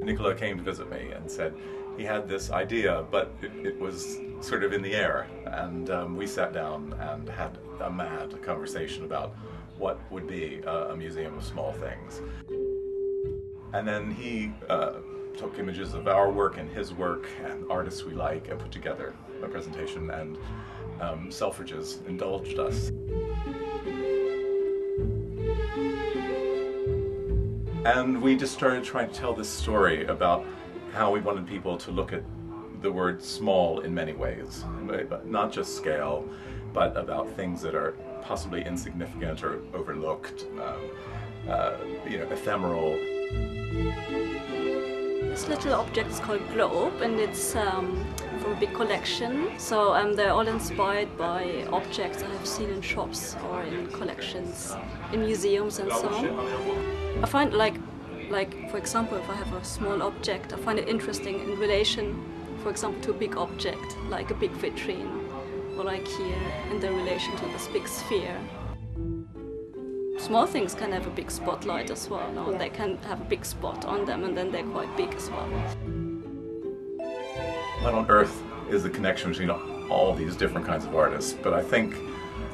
Nicola came to visit me and said he had this idea, but it was sort of in the air. And we sat down and had a mad conversation about what would be a museum of small things. And then he took images of our work and his work and artists we like and put together a presentation, and Selfridges indulged us. And we just started trying to tell this story about how we wanted people to look at the word small in many ways, not just scale, but about things that are possibly insignificant or overlooked, ephemeral. This little object is called Globe, and it's from a big collection. So they're all inspired by objects I have seen in shops or in collections, in museums and so on. I find like for example, if I have a small object, I find it interesting in relation, for example, to a big object, like a big vitrine, or like here, in the relation to this big sphere. Small things can have a big spotlight as well. No? They can have a big spot on them, and then they're quite big as well. What on earth is the connection between all these different kinds of artists? But I think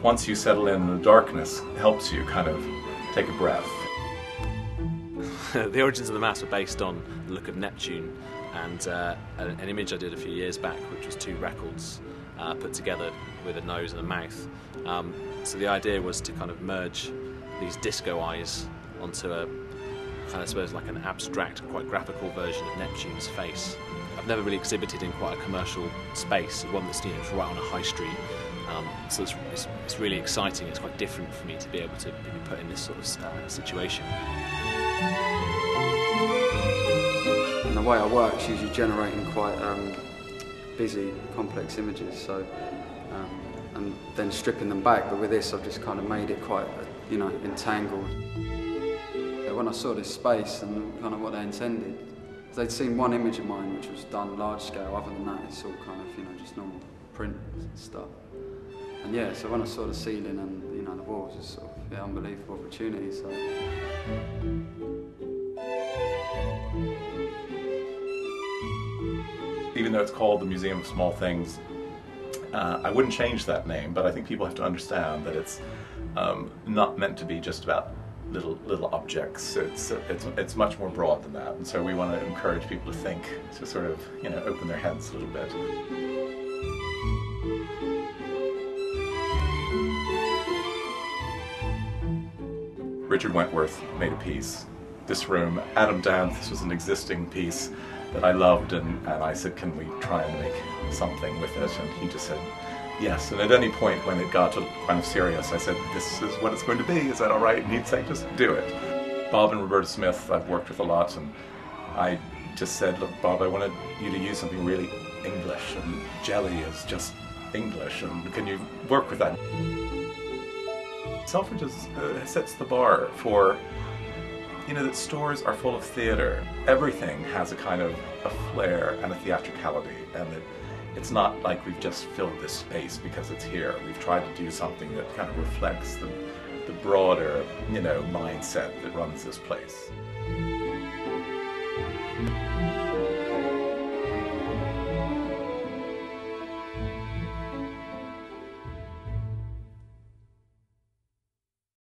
once you settle in, the darkness helps you kind of take a breath. The origins of the mass were based on the look of Neptune and an image I did a few years back, which was two records put together with a nose and a mouth. So the idea was to kind of merge these disco eyes onto a kind of, I suppose, like an abstract, quite graphical version of Neptune's face. I've never really exhibited in quite a commercial space, one that's right on a high street. So it's really exciting. It's quite different for me to be able to be put in this sort of situation. And the way I work is usually generating quite busy, complex images, so and then stripping them back. But with this, I've just kind of made it quite, entangled. When I saw this space and kind of what they intended, they'd seen one image of mine which was done large scale. Other than that, it's all kind of just normal print and stuff. And yeah, so when I saw the ceiling and the walls, it's sort of unbelievable opportunity. So. Even though it's called the Museum of Small Things, I wouldn't change that name, but I think people have to understand that it's not meant to be just about little objects. It's much more broad than that, and so we want to encourage people to think, to sort of open their heads a little bit. Richard Wentworth made a piece. This room, Adam Dance, this was an existing piece that I loved, and I said, can we try and make something with it? And he just said yes. And at any point when it got kind of serious, I said, this is what it's going to be, is that all right? And he'd say, just do it. Bob and Roberta Smith I've worked with a lot, and I just said, look Bob, I wanted you to use something really English, and jelly is just English, and can you work with that? Selfridges sets the bar for, that stores are full of theatre. Everything has a kind of a flair and a theatricality, and it's not like we've just filled this space because it's here. We've tried to do something that kind of reflects the broader, mindset that runs this place.